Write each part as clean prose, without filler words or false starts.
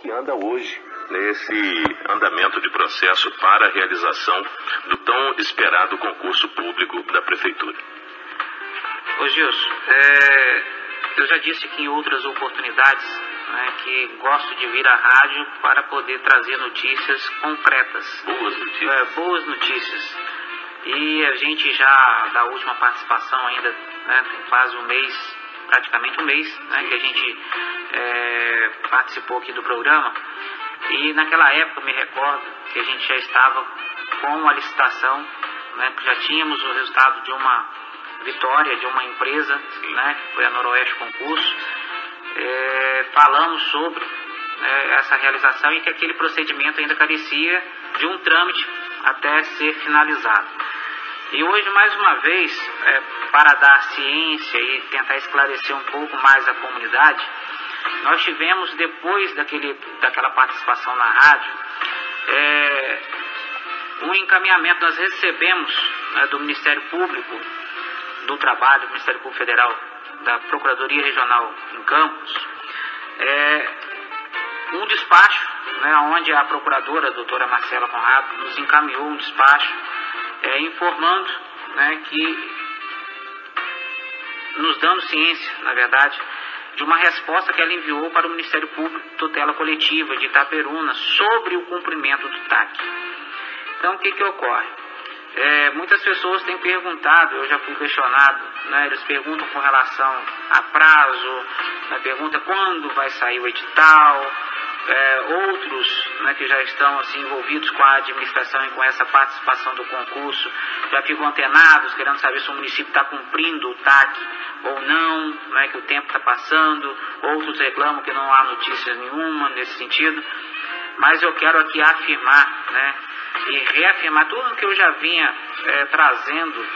que anda hoje. Nesse andamento de processo para a realização do tão esperado concurso público da Prefeitura. Ô Gilson, eu já disse aqui em outras oportunidades, né, que gosto de vir à rádio para poder trazer notícias concretas. Boas notícias. Boas notícias. E a gente já, da última participação ainda, né, faz um mês, praticamente um mês, né, que a gente participou aqui do programa. E naquela época, me recordo que a gente já estava com a licitação, né, que já tínhamos o resultado de uma vitória de uma empresa, né, que foi a Noroeste Concurso. Falamos sobre essa realização e que aquele procedimento ainda carecia de um trâmite até ser finalizado. E hoje, mais uma vez, para dar ciência e tentar esclarecer um pouco mais a comunidade, nós tivemos, depois daquela participação na rádio, um encaminhamento. Nós recebemos, né, do Ministério Público do Trabalho, do Ministério Público Federal, da Procuradoria Regional em Campos, um despacho, né, onde a procuradora, a doutora Marcela Conrado, nos encaminhou um despacho informando, né, que nos dando ciência, na verdade, de uma resposta que ela enviou para o Ministério Público Tutela Coletiva de Itaperuna sobre o cumprimento do TAC. Então, o que ocorre? Muitas pessoas têm perguntado, eu já fui questionado, né, eles perguntam com relação a prazo, né, perguntam quando vai sair o edital, outros, né, que já estão assim, envolvidos com a administração e com essa participação do concurso, já ficam antenados, querendo saber se o município está cumprindo o TAC ou não, né, que o tempo está passando. Outros reclamam que não há notícias nenhuma nesse sentido. Mas eu quero aqui afirmar, né, e reafirmar tudo o que eu já vinha trazendo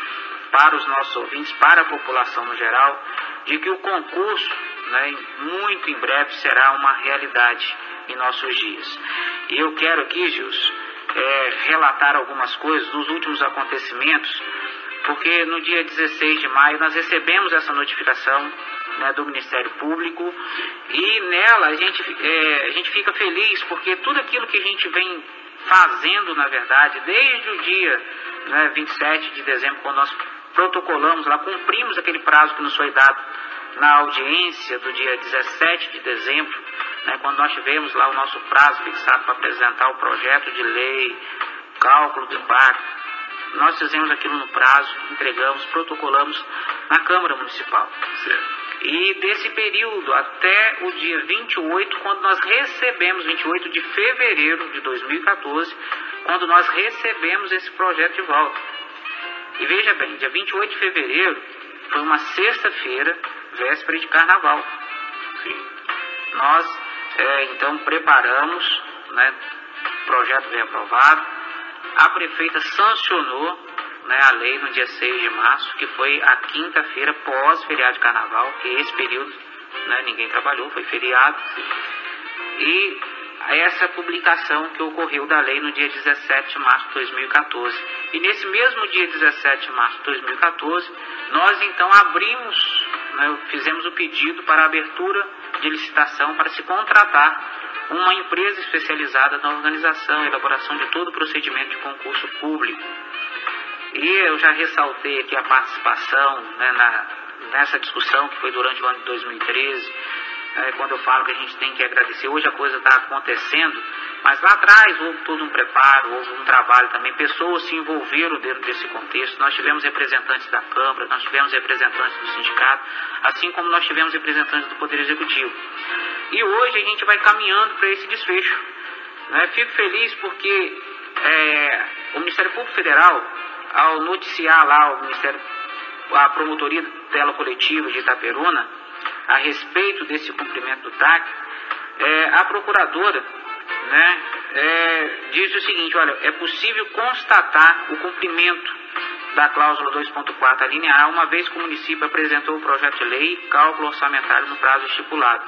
para os nossos ouvintes, para a população no geral, de que o concurso, né, muito em breve será uma realidade em nossos dias. E eu quero aqui, Gilson, relatar algumas coisas dos últimos acontecimentos, porque no dia 16 de maio nós recebemos essa notificação, né, do Ministério Público, e nela a gente fica feliz, porque tudo aquilo que a gente vem fazendo, na verdade, desde o dia, né, 27 de dezembro, quando nós protocolamos lá, cumprimos aquele prazo que nos foi dado na audiência do dia 17 de dezembro, né, quando nós tivemos lá o nosso prazo fixado para apresentar o projeto de lei, cálculo do impacto. Nós fizemos aquilo no prazo, entregamos, protocolamos na Câmara Municipal. Certo. E desse período até o dia 28, quando nós recebemos, 28 de fevereiro de 2014, quando nós recebemos esse projeto de volta. E veja bem, dia 28 de fevereiro foi uma sexta-feira, véspera de carnaval. Sim. Nós, então, preparamos, né, o projeto veio aprovado, a prefeita sancionou, né, a lei no dia 6 de março, que foi a quinta-feira pós-feriado de carnaval, que esse período, né, ninguém trabalhou, foi feriado. E essa publicação que ocorreu da lei no dia 17 de março de 2014. E nesse mesmo dia 17 de março de 2014, nós então abrimos, né, fizemos o pedido para a abertura de licitação para se contratar uma empresa especializada na organização e elaboração de todo o procedimento de concurso público. E eu já ressaltei aqui a participação, né, nessa discussão que foi durante o ano de 2013, quando eu falo que a gente tem que agradecer. Hoje a coisa está acontecendo, mas lá atrás houve todo um preparo, houve um trabalho também, pessoas se envolveram dentro desse contexto. Nós tivemos representantes da Câmara, nós tivemos representantes do sindicato, assim como nós tivemos representantes do Poder Executivo. E hoje a gente vai caminhando para esse desfecho, né? Fico feliz porque o Ministério Público Federal, ao noticiar lá a Promotoria de Tutela Coletiva de Itaperuna a respeito desse cumprimento do TAC, a procuradora, né, diz o seguinte: olha, é possível constatar o cumprimento da cláusula 2.4, a linha A, uma vez que o município apresentou o projeto de lei e cálculo orçamentário no prazo estipulado.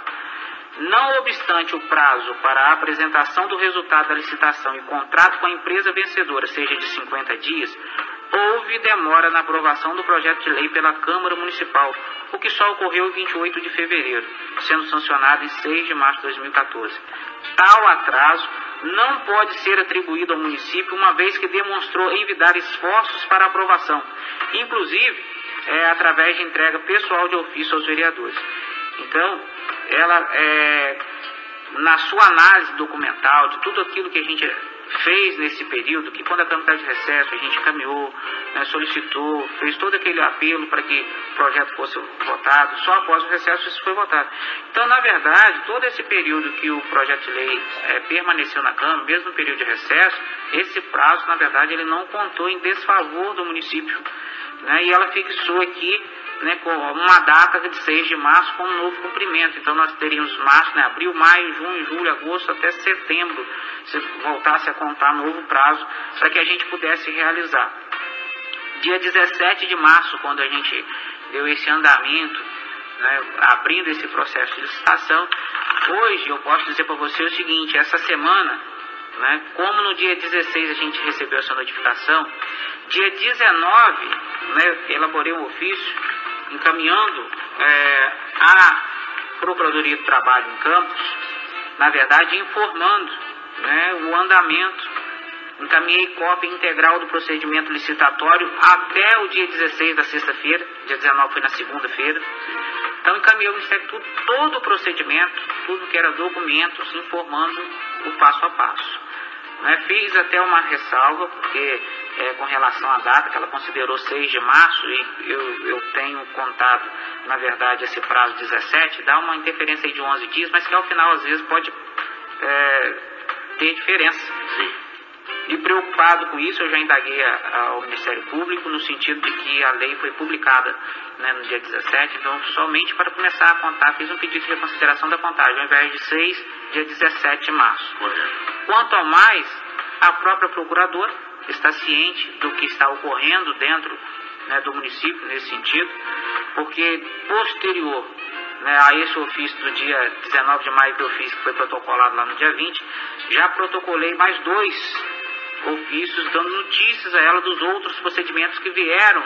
Não obstante o prazo para a apresentação do resultado da licitação e contrato com a empresa vencedora seja de 50 dias, houve demora na aprovação do projeto de lei pela Câmara Municipal, o que só ocorreu em 28 de fevereiro, sendo sancionado em 6 de março de 2014. tal atraso não pode ser atribuído ao município, uma vez que demonstrou envidar esforços para aprovação, inclusive através de entrega pessoal de ofício aos vereadores. Então, ela, na sua análise documental de tudo aquilo que a gente fez nesse período, que quando a Câmara de recesso a gente caminhou, solicitou, fez todo aquele apelo para que o projeto fosse votado, só após o recesso isso foi votado. Então, na verdade, todo esse período que o projeto de lei permaneceu na Câmara, mesmo no período de recesso, esse prazo, na verdade, ele não contou em desfavor do município, e ela fixou aqui, com uma data de 6 de março com um novo cumprimento. Então nós teríamos março, abril, maio, junho, julho, agosto, até setembro, se voltasse a contar novo prazo para que a gente pudesse realizar. Dia 17 de março, quando a gente deu esse andamento, abrindo esse processo de licitação, hoje eu posso dizer para você o seguinte: essa semana, como no dia 16 a gente recebeu essa notificação, dia 19 elaborei um ofício encaminhando a Procuradoria do Trabalho em Campos, na verdade informando o andamento, encaminhei cópia integral do procedimento licitatório até o dia 16 da sexta-feira, dia 19 foi na segunda-feira. Então encaminhei ao Ministério todo o procedimento, tudo que era documentos, informando o passo a passo. Fiz até uma ressalva, porque com relação à data, que ela considerou 6 de março, e eu tenho contado, na verdade, esse prazo 17, dá uma interferência aí de 11 dias, mas que ao final, às vezes, pode ter diferença. Sim. E preocupado com isso, eu já indaguei ao Ministério Público, no sentido de que a lei foi publicada no dia 17, então somente para começar a contar, fiz um pedido de reconsideração da contagem, ao invés de 6, dia 17 de março. Correto. Quanto ao mais, a própria procuradora está ciente do que está ocorrendo dentro do município nesse sentido, porque posterior a esse ofício do dia 19 de maio que eu fiz, que foi protocolado lá no dia 20, já protocolei mais 2 ofícios dando notícias a ela dos outros procedimentos que vieram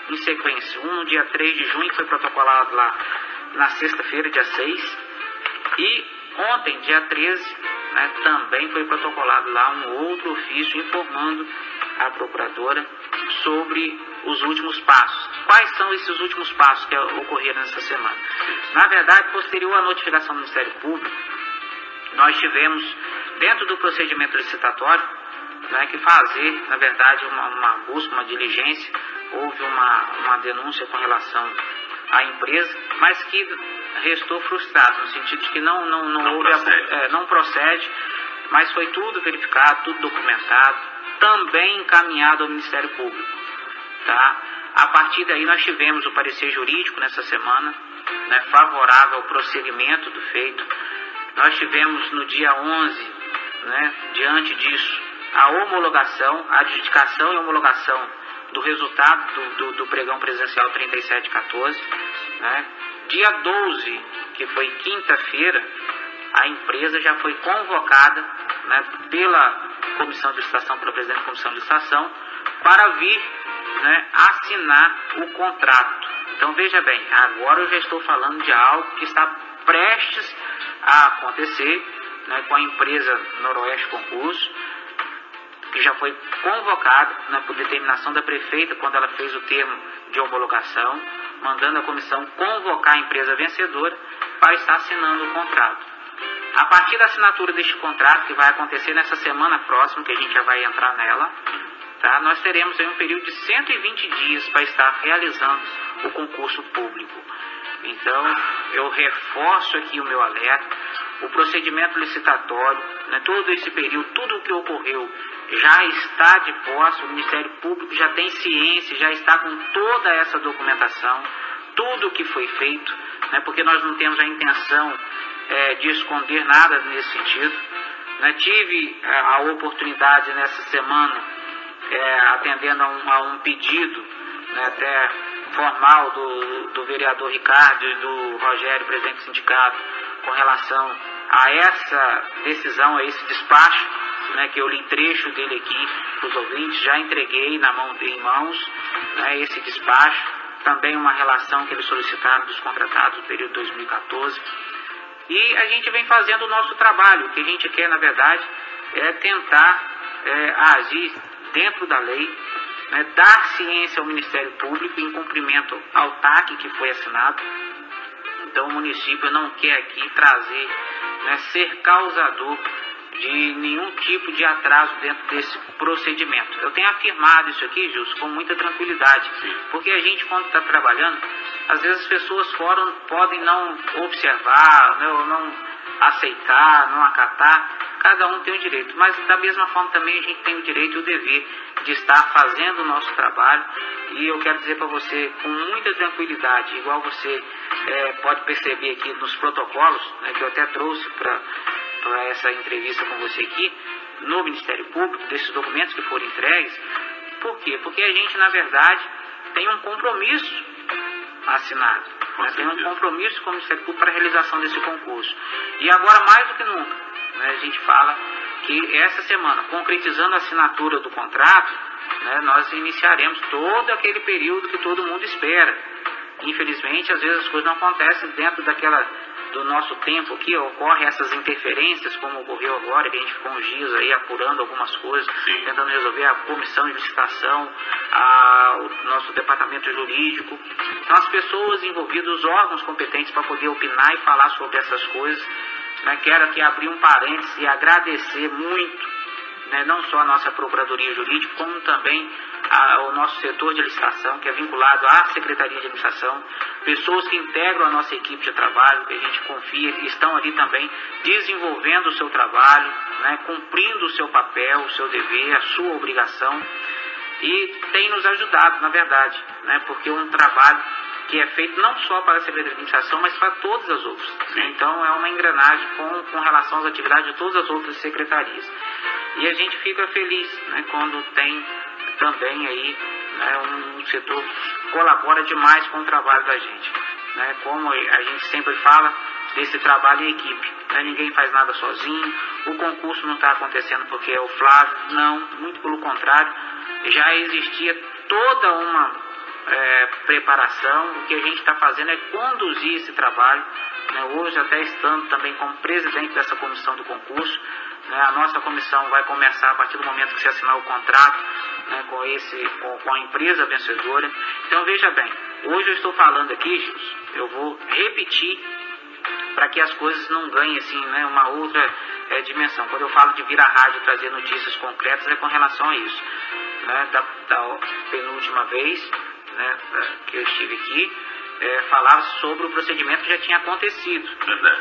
em sequência. Um no dia 3 de junho, que foi protocolado lá na sexta-feira, dia 6, e ontem, dia 13, também foi protocolado lá um outro ofício informando a procuradora sobre os últimos passos. Quais são esses últimos passos que ocorreram nessa semana? Na verdade, posterior à notificação do Ministério Público, nós tivemos, dentro do procedimento licitatório, que fazer, na verdade, uma busca, uma diligência. Houve uma denúncia com relação à empresa, mas que restou frustrado, no sentido de que não procede, mas foi tudo verificado, tudo documentado, também encaminhado ao Ministério Público. Tá? A partir daí nós tivemos o parecer jurídico nessa semana, favorável ao prosseguimento do feito. Nós tivemos no dia 11, diante disso, a homologação, a adjudicação e homologação do resultado do pregão presidencial 3714. Dia 12, que foi quinta-feira, a empresa já foi convocada pela comissão de licitação, pela presidente da comissão de licitação, para vir assinar o contrato. Então veja bem, agora eu já estou falando de algo que está prestes a acontecer com a empresa Noroeste Concurso, que já foi convocada por determinação da prefeita quando ela fez o termo de homologação, mandando a comissão convocar a empresa vencedora para estar assinando o contrato. A partir da assinatura deste contrato, que vai acontecer nessa semana próxima, que a gente já vai entrar nela, nós teremos aí um período de 120 dias para estar realizando o concurso público. Então, eu reforço aqui o meu alerta, o procedimento licitatório, todo esse período, tudo o que ocorreu já está de posse, o Ministério Público já tem ciência, já está com toda essa documentação, tudo o que foi feito, porque nós não temos a intenção de esconder nada nesse sentido. Tive a oportunidade nessa semana, atendendo a um pedido até formal do vereador Ricardo e do Rogério, presidente do sindicato, com relação a essa decisão, a esse despacho, que eu li trecho dele aqui para os ouvintes, já entreguei em mãos esse despacho, também uma relação que eles solicitaram dos contratados do período 2014. E a gente vem fazendo o nosso trabalho. O que a gente quer, na verdade, é tentar agir dentro da lei, né, dar ciência ao Ministério Público em cumprimento ao TAC que foi assinado. Então o município não quer aqui trazer, né, ser causador de nenhum tipo de atraso dentro desse procedimento. Eu tenho afirmado isso aqui, Gilson, com muita tranquilidade, porque a gente, quando está trabalhando, às vezes as pessoas fora podem não observar, né, ou não aceitar, não acatar. Cada um tem o direito, mas da mesma forma também a gente tem o direito e o dever de estar fazendo o nosso trabalho. E eu quero dizer para você com muita tranquilidade, igual você pode perceber aqui nos protocolos, né, que eu até trouxe para essa entrevista com você aqui, no Ministério Público, desses documentos que foram entregues. Por quê? Porque a gente, na verdade, tem um compromisso assinado, né? Tem um compromisso com o Ministério Público para a realização desse concurso. E agora, mais do que nunca, né, a gente fala que essa semana, concretizando a assinatura do contrato, né, nós iniciaremos todo aquele período que todo mundo espera. Infelizmente, às vezes as coisas não acontecem dentro do nosso tempo aqui, ocorrem essas interferências, como ocorreu agora, que a gente ficou uns dias aí apurando algumas coisas, tentando resolver a comissão de licitação, o nosso departamento jurídico. Então as pessoas envolvidas, os órgãos competentes para poder opinar e falar sobre essas coisas, né, quero aqui abrir um parênteses e agradecer muito, né, não só a nossa Procuradoria Jurídica, como também o nosso setor de licitação, que é vinculado à Secretaria de Administração, pessoas que integram a nossa equipe de trabalho, que a gente confia, que estão ali também desenvolvendo o seu trabalho, né, cumprindo o seu papel, o seu dever, a sua obrigação, e tem nos ajudado, na verdade, né, porque é um trabalho que é feito não só para a Secretaria de Administração, mas para todas as outras. Então é uma engrenagem com relação às atividades de todas as outras secretarias. E a gente fica feliz, né, quando tem também aí, né, um setor que colabora demais com o trabalho da gente. Né, como a gente sempre fala desse trabalho em equipe, né, ninguém faz nada sozinho, o concurso não está acontecendo porque é o Flávio, não, muito pelo contrário, já existia toda uma preparação. O que a gente está fazendo é conduzir esse trabalho, né, hoje até estando também como presidente dessa comissão do concurso, né, a nossa comissão vai começar a partir do momento que se assinar o contrato, né, com a empresa vencedora. Então veja bem, hoje eu estou falando aqui, Gilson, eu vou repetir para que as coisas não ganhem assim, né, uma outra dimensão. Quando eu falo de vir à rádio e trazer notícias concretas, é com relação a isso. Né, da penúltima vez, né, que eu estive aqui, falava sobre o procedimento que já tinha acontecido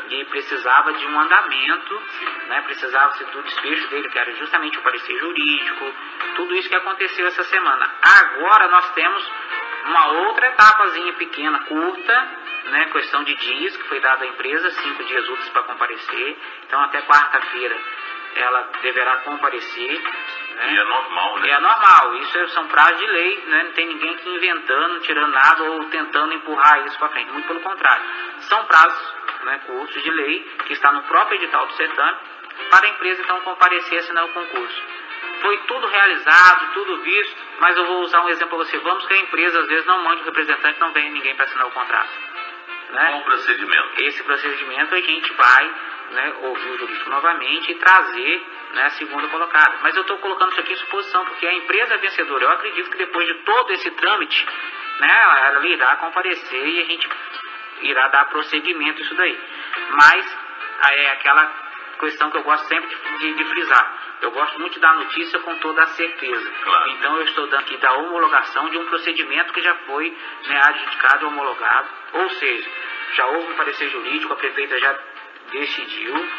e precisava de um andamento, né, precisava do desfecho dele, que era justamente o parecer jurídico, tudo isso que aconteceu essa semana. Agora nós temos uma outra etapazinha pequena, curta, né, questão de dias, que foi dada à empresa, 5 dias úteis para comparecer, então até quarta-feira ela deverá comparecer. Né? E é normal, né? É normal, isso são prazos de lei, né? Não tem ninguém aqui inventando, tirando nada ou tentando empurrar isso para frente, muito pelo contrário. São prazos, né, cursos de lei, que está no próprio edital do certame, para a empresa então comparecer e assinar o concurso. Foi tudo realizado, tudo visto, mas eu vou usar um exemplo para você. Vamos que a empresa às vezes não mande o representante, não vem ninguém para assinar o contrato. Né? Qual o procedimento? Esse procedimento a gente vai, né, ouvir o jurídico novamente e trazer, né, a segunda colocada. Mas eu estou colocando isso aqui em suposição, porque a empresa vencedora, eu acredito que depois de todo esse trâmite, né, ela irá comparecer e a gente irá dar prosseguimento a isso daí. Mas é aquela questão que eu gosto sempre de frisar. Eu gosto muito de dar notícia com toda a certeza. Claro. Então eu estou dando aqui da homologação de um procedimento que já foi, né, adjudicado e homologado. Ou seja, já houve um parecer jurídico, a prefeita já decidiu,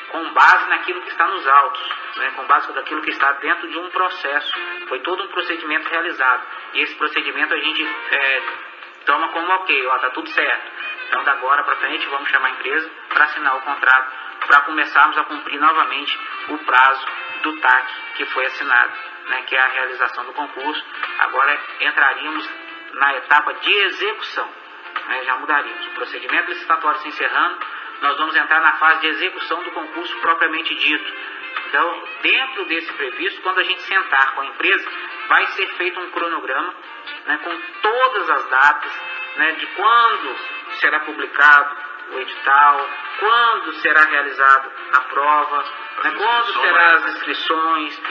com base naquilo que está nos autos, né, com base naquilo que está dentro de um processo. Foi todo um procedimento realizado. E esse procedimento a gente toma como ok, está tudo certo. Então, da agora para frente, vamos chamar a empresa para assinar o contrato, para começarmos a cumprir novamente o prazo do TAC que foi assinado, né, que é a realização do concurso. Agora entraríamos na etapa de execução, né, já mudaríamos. O procedimento licitatório se encerrando, nós vamos entrar na fase de execução do concurso propriamente dito. Então, dentro desse previsto, quando a gente sentar com a empresa, vai ser feito um cronograma, né, com todas as datas, né, de quando será publicado, o edital, quando será realizada a prova, né, quando serão as inscrições,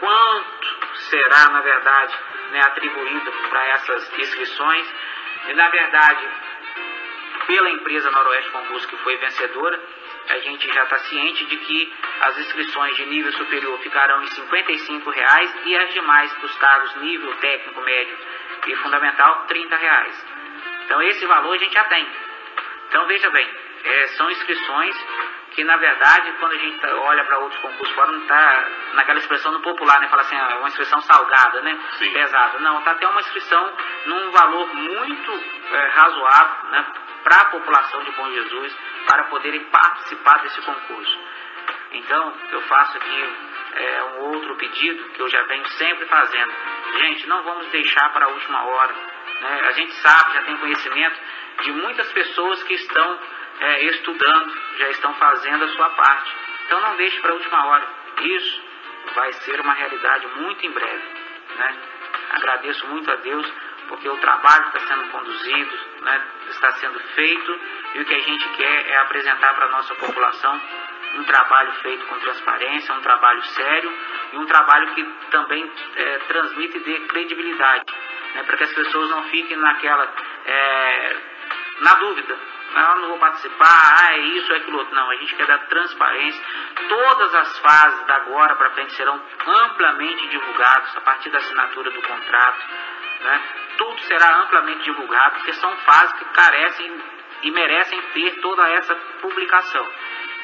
quanto será, na verdade, né, atribuído para essas inscrições. E, na verdade, pela empresa Noroeste Concurso, que foi vencedora, a gente já está ciente de que as inscrições de nível superior ficarão em R$ 55,00 e as demais dos cargos nível técnico, médio e fundamental, R$ 30,00. Então esse valor a gente já tem. Então veja bem, são inscrições que, na verdade, quando a gente olha para outros concursos, pode não estar naquela expressão no popular, né? Fala assim, uma inscrição salgada, né? Sim. Pesada. Não, está até uma inscrição num valor muito razoável, né? Para a população de Bom Jesus, para poderem participar desse concurso. Então, eu faço aqui um outro pedido que eu já venho sempre fazendo. Gente, não vamos deixar para a última hora, né? A gente sabe, já tem conhecimento de muitas pessoas que estão estudando, já estão fazendo a sua parte. Então, não deixe para a última hora. Isso vai ser uma realidade muito em breve, né? Agradeço muito a Deus, porque o trabalho está sendo conduzido, né, está sendo feito, e o que a gente quer é apresentar para a nossa população um trabalho feito com transparência, um trabalho sério e um trabalho que também transmite e dê credibilidade, né, para que as pessoas não fiquem naquela, na dúvida. Não vou participar, é isso, é aquilo outro. Não, a gente quer dar transparência. Todas as fases da agora para frente serão amplamente divulgadas a partir da assinatura do contrato, né? Tudo será amplamente divulgado, porque são fases que carecem e merecem ter toda essa publicação.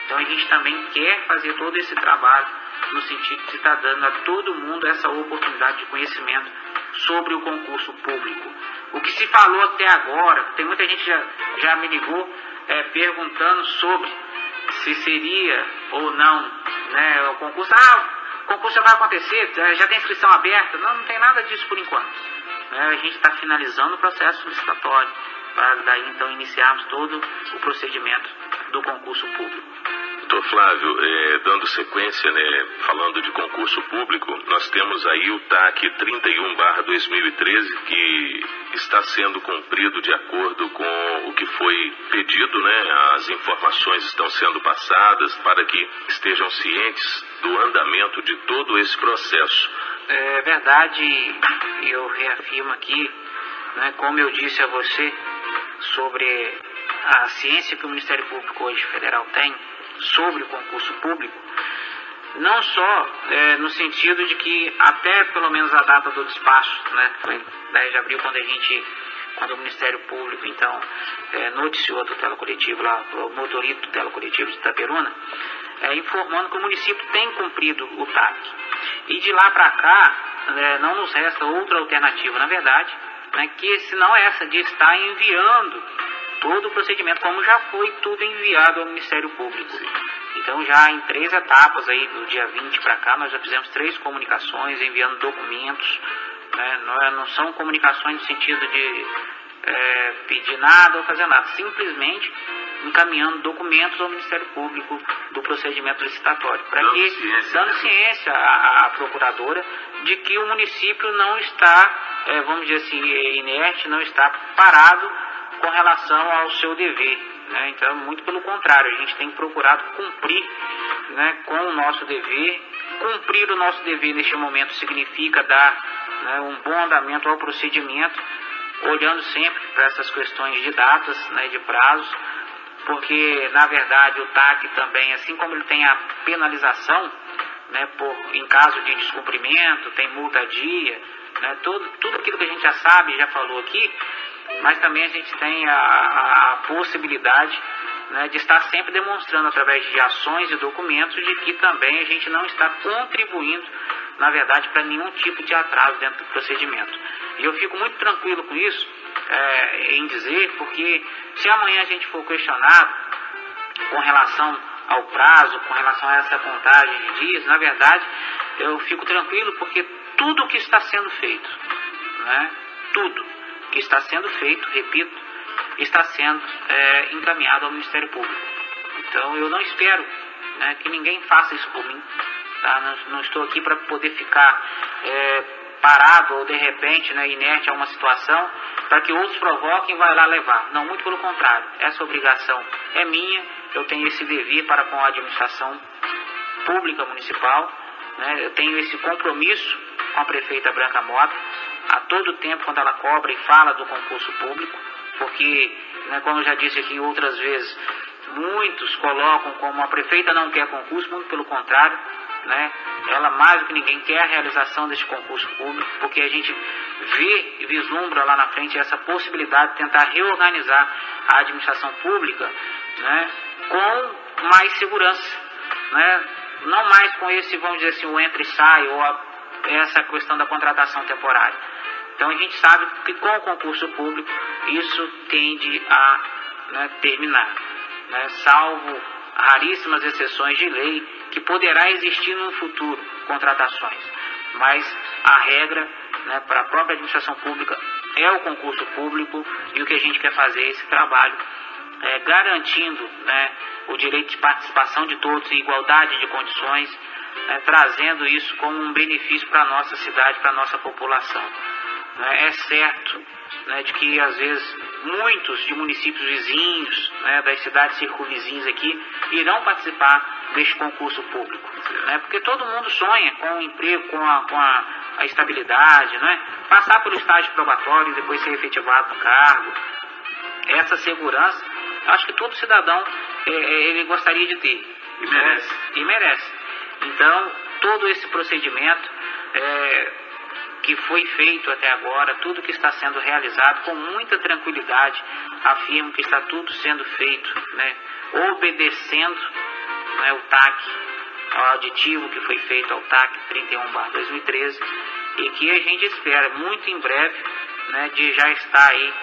Então a gente também quer fazer todo esse trabalho no sentido de estar dando a todo mundo essa oportunidade de conhecimento sobre o concurso público. O que se falou até agora, tem muita gente já me ligou perguntando sobre se seria ou não, né, o concurso. O concurso já vai acontecer, já tem inscrição aberta. Não tem nada disso por enquanto. A gente está finalizando o processo licitatório para daí então iniciarmos todo o procedimento do concurso público. Doutor Flávio, dando sequência, né, falando de concurso público, nós temos aí o TAC 31/2013, que está sendo cumprido de acordo com o que foi pedido, né? As informações estão sendo passadas para que estejam cientes do andamento de todo esse processo. É verdade, eu reafirmo aqui, né, como eu disse a você, sobre a ciência que o Ministério Público hoje federal tem sobre o concurso público, não só no sentido de que até pelo menos a data do despacho, né, foi 10 de abril, quando o Ministério Público então noticiou a tutela coletiva lá, o motorista da tutela coletiva de Itaperuna, informando que o município tem cumprido o TAC. E de lá para cá, não nos resta outra alternativa, na verdade, né, que se não essa de estar enviando todo o procedimento, como já foi tudo enviado ao Ministério Público. Então já em 3 etapas aí, do dia 20 para cá, nós já fizemos 3 comunicações, enviando documentos, né, não são comunicações no sentido de pedir nada ou fazer nada, simplesmente encaminhando documentos ao Ministério Público do procedimento licitatório, para que, dando ciência à procuradora de que o município não está, vamos dizer assim, inerte, não está parado com relação ao seu dever, né? Então, muito pelo contrário, a gente tem procurado cumprir, né, com o nosso dever. Cumprir o nosso dever neste momento significa dar, né, um bom andamento ao procedimento, olhando sempre para essas questões de datas, né, de prazos, porque, na verdade, o TAC também, assim como ele tem a penalização, né, em caso de descumprimento, tem multa a dia, né, tudo aquilo que a gente já sabe, já falou aqui, mas também a gente tem a possibilidade, né, de estar sempre demonstrando através de ações e documentos de que também a gente não está contribuindo, na verdade, para nenhum tipo de atraso dentro do procedimento. E eu fico muito tranquilo com isso, em dizer, porque se amanhã a gente for questionado com relação ao prazo, com relação a essa contagem de dias, na verdade, eu fico tranquilo porque tudo que está sendo feito, né, tudo que está sendo feito, repito, está sendo encaminhado ao Ministério Público. Então eu não espero, né, que ninguém faça isso por mim, tá? Não estou aqui para poder ficar parado ou de repente, né, inerte a uma situação para que outros provoquem e vai lá levar. Não, muito pelo contrário. Essa obrigação é minha, eu tenho esse dever para com a administração pública municipal, né, eu tenho esse compromisso com a prefeita Branca Mota a todo tempo quando ela cobra e fala do concurso público, porque, né, como eu já disse aqui outras vezes, muitos colocam como a prefeita não quer concurso, muito pelo contrário, né? Ela mais do que ninguém quer a realização desse concurso público, porque a gente vê e vislumbra lá na frente essa possibilidade de tentar reorganizar a administração pública, né, com mais segurança, né? Não mais com esse, vamos dizer assim, o entra e sai ou essa questão da contratação temporária. Então a gente sabe que com o concurso público isso tende a, né, terminar, né, salvo raríssimas exceções de lei que poderá existir no futuro, contratações. Mas a regra, né, para a própria administração pública é o concurso público, e o que a gente quer fazer é esse trabalho, garantindo, né, o direito de participação de todos em igualdade de condições, né, trazendo isso como um benefício para a nossa cidade, para a nossa população. É certo, né, de que às vezes muitos de municípios vizinhos, né, das cidades circunvizinhas aqui, irão participar deste concurso público, né, porque todo mundo sonha com o emprego, com a estabilidade, né, passar pelo estágio probatório e depois ser efetivado no cargo. Essa segurança, acho que todo cidadão ele gostaria de ter. E merece. Então, todo esse procedimento que foi feito até agora, tudo que está sendo realizado com muita tranquilidade, afirmo que está tudo sendo feito, né, obedecendo, né, o TAC, ao auditivo que foi feito ao TAC 31/2013, e que a gente espera muito em breve, né, de já estar aí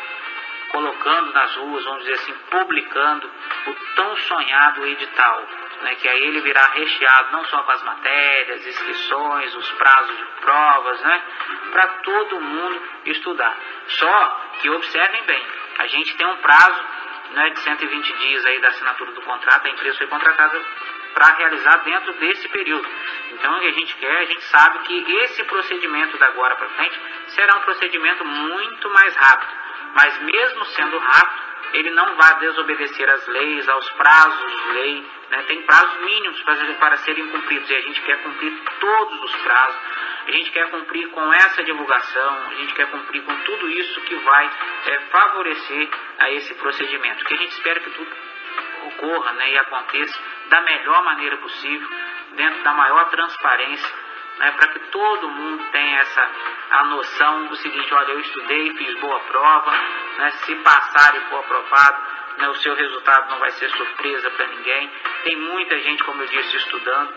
colocando nas ruas, vamos dizer assim, publicando o tão sonhado edital, né, que aí ele virá recheado não só com as matérias, inscrições, os prazos de provas, né, para todo mundo estudar. Só que observem bem, a gente tem um prazo, né, de 120 dias aí da assinatura do contrato, a empresa foi contratada para realizar dentro desse período. Então o que a gente quer, a gente sabe que esse procedimento da agora para frente será um procedimento muito mais rápido, mas mesmo sendo rápido, ele não vai desobedecer às leis, aos prazos de lei, né? Tem prazos mínimos para serem cumpridos, e a gente quer cumprir todos os prazos, a gente quer cumprir com essa divulgação, a gente quer cumprir com tudo isso que vai favorecer a esse procedimento, que a gente espera que tudo ocorra, né, e aconteça da melhor maneira possível, dentro da maior transparência, né, para que todo mundo tenha a noção do seguinte: olha, eu estudei, fiz boa prova, né, se passar e for aprovado, né, o seu resultado não vai ser surpresa para ninguém. Tem muita gente, como eu disse, estudando,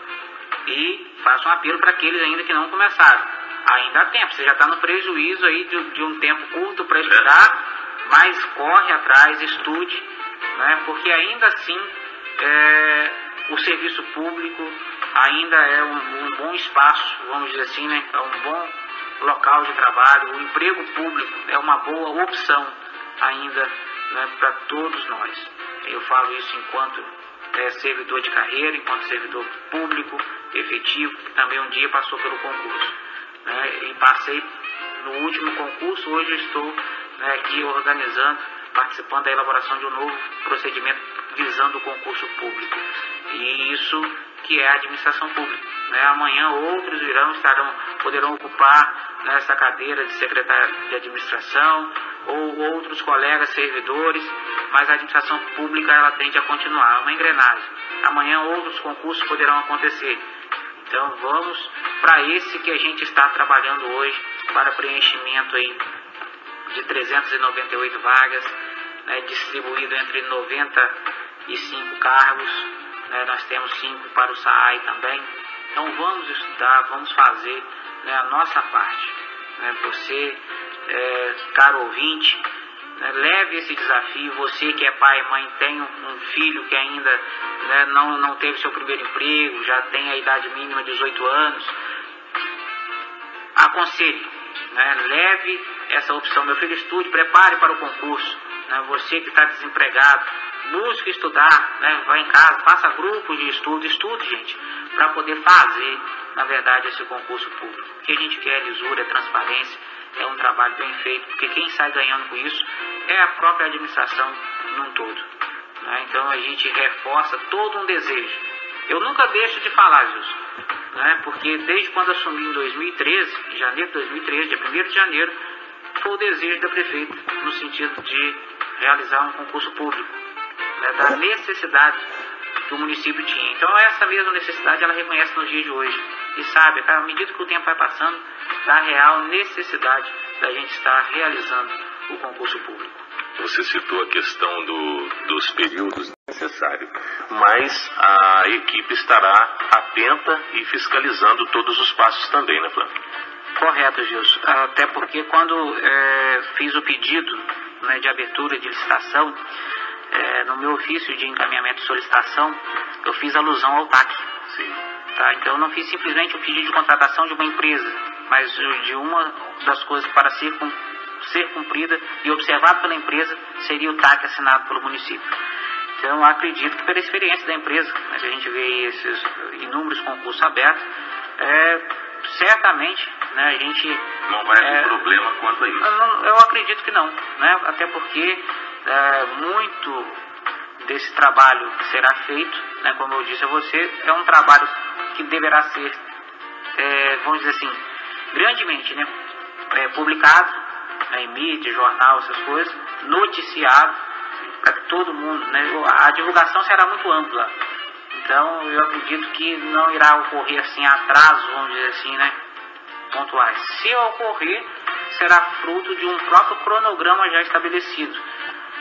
e faço um apelo para aqueles ainda que não começaram. Ainda há tempo, você já está no prejuízo aí de um tempo curto para estudar, mas corre atrás, estude, né, porque ainda assim o serviço público ainda é um bom espaço, vamos dizer assim, né? É um bom local de trabalho. O emprego público é uma boa opção ainda, né, para todos nós. Eu falo isso enquanto servidor de carreira, enquanto servidor público efetivo, que também um dia passou pelo concurso, né, e passei no último concurso. Hoje eu estou, né, aqui organizando, participando da elaboração de um novo procedimento visando o concurso público. E isso que é a administração pública, né? Amanhã outros poderão ocupar nessa cadeira de secretário de administração, ou outros colegas servidores, mas a administração pública ela tende a continuar, é uma engrenagem. Amanhã outros concursos poderão acontecer. Então vamos para esse que a gente está trabalhando hoje, para preenchimento aí de 398 vagas, né, distribuído entre 95 cargos, né, nós temos 5 para o SAAI também. Então vamos estudar, vamos fazer, né, a nossa parte, né. Você, caro ouvinte, né, leve esse desafio. Você que é pai e mãe, tem um filho que ainda, né, não teve seu primeiro emprego, já tem a idade mínima de 18 anos, aconselhe, né, leve essa opção. Meu filho, estude, prepare para o concurso, né. Você que está desempregado, busque estudar, né, vai em casa, faça grupos de estudo, estude, gente, para poder fazer, na verdade, esse concurso público. O que a gente quer é lisura, é transparência, é um trabalho bem feito, porque quem sai ganhando com isso é a própria administração num todo, né? Então a gente reforça todo um desejo. Eu nunca deixo de falar, Gilson, né? Porque desde quando assumi em 2013, em janeiro de 2013, dia 1º de janeiro, foi o desejo da prefeita no sentido de realizar um concurso público, né? Da necessidade que o município tinha. Então essa mesma necessidade ela reconhece nos dias de hoje e sabe, à medida que o tempo vai passando, da real necessidade da gente estar realizando o concurso público. Você citou a questão dos períodos necessários, mas a equipe estará atenta e fiscalizando todos os passos também, né, Flávio? Correto, Gilson. Até porque quando fiz o pedido, né, de abertura de licitação, no meu ofício de encaminhamento de solicitação, eu fiz alusão ao TAC. Sim. Tá? Então eu não fiz simplesmente o pedido de contratação de uma empresa, mas de uma das coisas para ser cumprida e observado pela empresa seria o TAC assinado pelo município. Então eu acredito que pela experiência da empresa, né, que a gente vê aí esses inúmeros concursos abertos, certamente, né, a gente... Não vai ter problema quanto a isso. Eu acredito que não, né, até porque muito desse trabalho que será feito, né, como eu disse a você, é um trabalho que deverá ser, vamos dizer assim, grandemente, né, publicado, né, em mídia, jornal, essas coisas, noticiado, para que todo mundo, né, a divulgação será muito ampla. Então eu acredito que não irá ocorrer assim atrasos, vamos dizer assim, né, pontuais. Se ocorrer, será fruto de um próprio cronograma já estabelecido,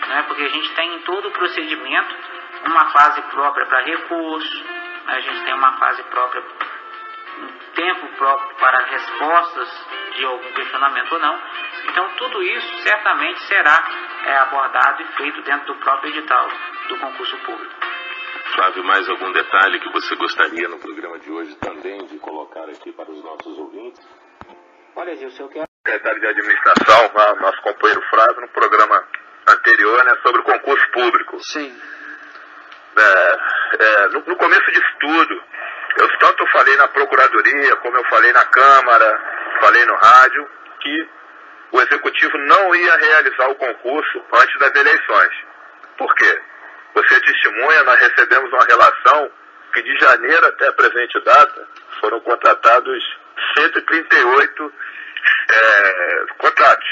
né, porque a gente tem em todo o procedimento uma fase própria para recurso, né, a gente tem uma fase própria, um tempo próprio para respostas de algum questionamento ou não. Então tudo isso certamente será abordado e feito dentro do próprio edital do concurso público. Flávio, mais algum detalhe que você gostaria no programa de hoje também de colocar aqui para os nossos ouvintes? Olha, Gilson, eu quero... Secretário de Administração, nosso companheiro Flávio, no programa anterior, né, sobre o concurso público. Sim. No começo disso tudo, eu tanto falei na Procuradoria, como eu falei na Câmara, falei no rádio, que o Executivo não ia realizar o concurso antes das eleições. Por quê? Você é testemunha, nós recebemos uma relação que de janeiro até a presente data foram contratados 138 contratos.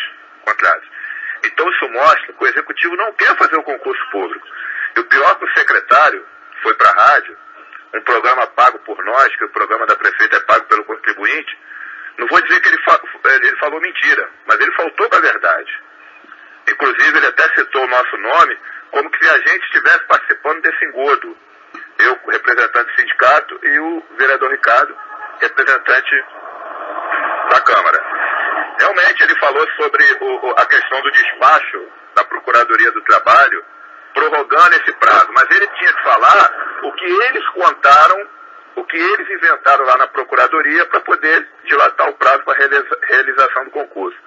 Então isso mostra que o Executivo não quer fazer o concurso público. E o pior que o secretário foi para a rádio, um programa pago por nós, que o programa da prefeita é pago pelo contribuinte. Não vou dizer que ele falou mentira, mas ele faltou com a verdade. Inclusive ele até citou o nosso nome, como que se a gente estivesse participando desse engodo. Eu, representante do sindicato, e o vereador Ricardo, representante da Câmara. Realmente ele falou sobre a questão do despacho da Procuradoria do Trabalho, prorrogando esse prazo, mas ele tinha que falar o que eles contaram, o que eles inventaram lá na Procuradoria para poder dilatar o prazo para a realização do concurso.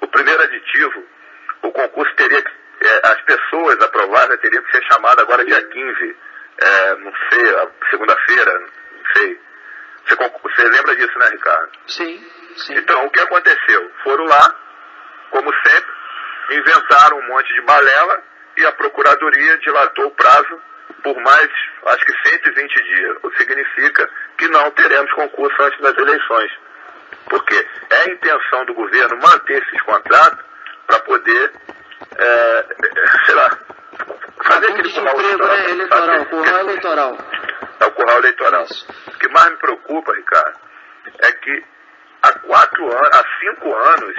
O primeiro aditivo, o concurso teria que, as pessoas aprovadas teriam que ser chamadas agora dia 15, não sei, segunda-feira, não sei. Você lembra disso, né, Ricardo? Sim. Então, o que aconteceu? Foram lá, como sempre, inventaram um monte de balela e a Procuradoria dilatou o prazo por mais, acho que 120 dias. O que significa que não teremos concurso antes das eleições. Porque é a intenção do governo manter esses contratos para poder, fazer aquele curral eleitoral. É o curral eleitoral. O que mais me preocupa, Ricardo, é que há 5 anos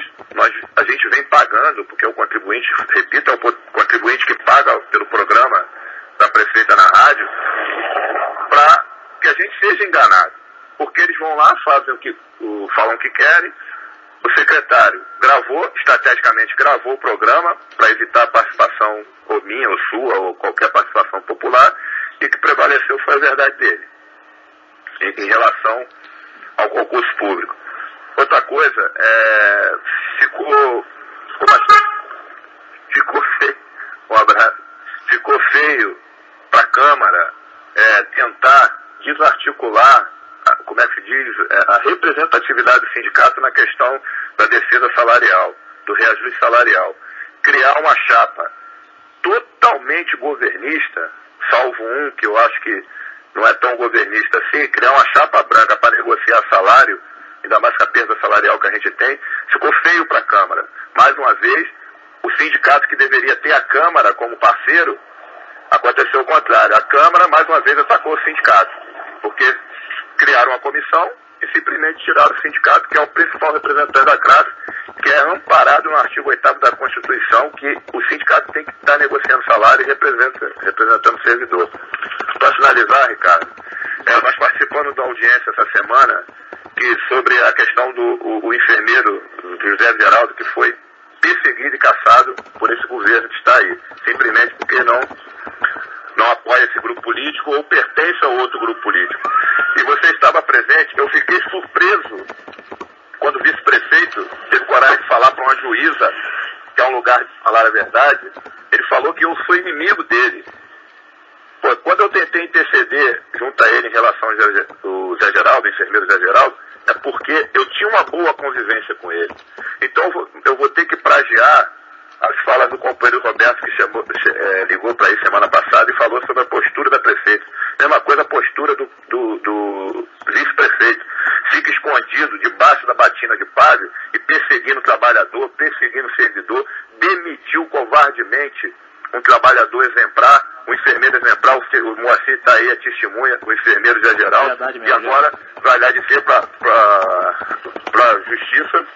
a gente vem pagando, porque o contribuinte, repito, é o contribuinte que paga pelo programa da prefeita na rádio, para que a gente seja enganado. Porque eles vão lá, falam o que querem. O secretário estrategicamente gravou o programa para evitar a participação, ou minha, ou sua, ou qualquer participação popular, e que prevaleceu foi a verdade dele, em relação ao concurso público. Outra coisa, ficou feio para a Câmara tentar desarticular, como é que se diz? a representatividade do sindicato na questão da defesa salarial, do reajuste salarial. Criar uma chapa totalmente governista, salvo um que eu acho que não é tão governista assim, criar uma chapa branca para negociar salário, ainda mais com a perda salarial que a gente tem, ficou feio para a Câmara. Mais uma vez, o sindicato que deveria ter a Câmara como parceiro, aconteceu o contrário. A Câmara, mais uma vez, atacou o sindicato, porque criaram uma comissão e simplesmente tiraram o sindicato, que é o principal representante da classe, que é amparado no artigo 8º da Constituição, que o sindicato tem que estar negociando salário e representando o servidor. Para finalizar, Ricardo, nós participamos da audiência essa semana sobre a questão do enfermeiro do José Geraldo, que foi perseguido e caçado por esse governo que está aí, simplesmente porque não apoia esse grupo político ou pertence a outro grupo político. E você estava presente, eu fiquei surpreso quando o vice-prefeito teve coragem de falar para uma juíza, que é um lugar de falar a verdade, ele falou que eu sou inimigo dele. Pô, quando eu tentei interceder junto a ele em relação ao Zé Geraldo, o enfermeiro Zé Geraldo, é porque eu tinha uma boa convivência com ele. Então eu vou ter que plagiar as falas do companheiro Roberto, que ligou para ele semana passada e falou sobre a postura da prefeita. Mesma coisa a postura do vice-prefeito. Fica escondido debaixo da batina de palio e perseguindo o trabalhador, perseguindo o servidor, demitiu covardemente um trabalhador exemplar, um enfermeiro exemplar, o Moacir está aí, a testemunha, o enfermeiro Zé Geraldo, e agora vai lá dizer para a justiça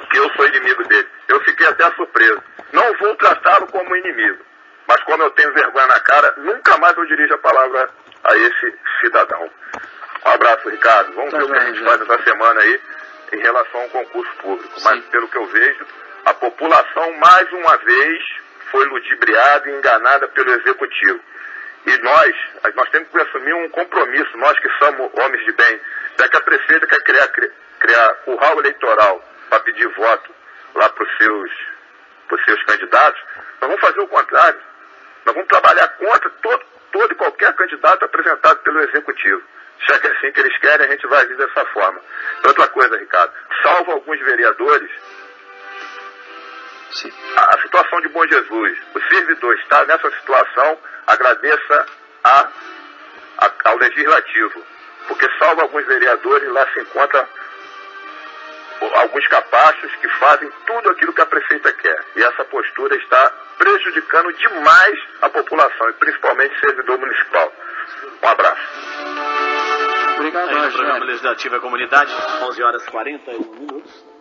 que eu sou inimigo dele. Eu fiquei até surpreso. Não vou tratá-lo como inimigo, mas como eu tenho vergonha na cara, nunca mais eu dirijo a palavra a esse cidadão. Um abraço, Ricardo. Vamos ver o que a gente faz essa semana aí em relação ao concurso público. Sim. Mas, pelo que eu vejo, a população, mais uma vez, foi ludibriada e enganada pelo Executivo. E nós temos que assumir um compromisso, nós que somos homens de bem, já que a prefeita quer criar curral eleitoral para pedir voto lá para os seus candidatos, nós vamos fazer o contrário. Nós vamos trabalhar contra todo e qualquer candidato apresentado pelo Executivo. Já que é assim que eles querem, a gente vai agir dessa forma. Outra coisa, Ricardo, salvo alguns vereadores, sim, a situação de Bom Jesus, o servidor está nessa situação, agradeça ao Legislativo, porque salvo alguns vereadores, lá se encontra alguns capachos que fazem tudo aquilo que a prefeita quer. E essa postura está prejudicando demais a população, e principalmente o servidor municipal. Um abraço. Obrigado. Programa Legislativo e Comunidade, 11h41.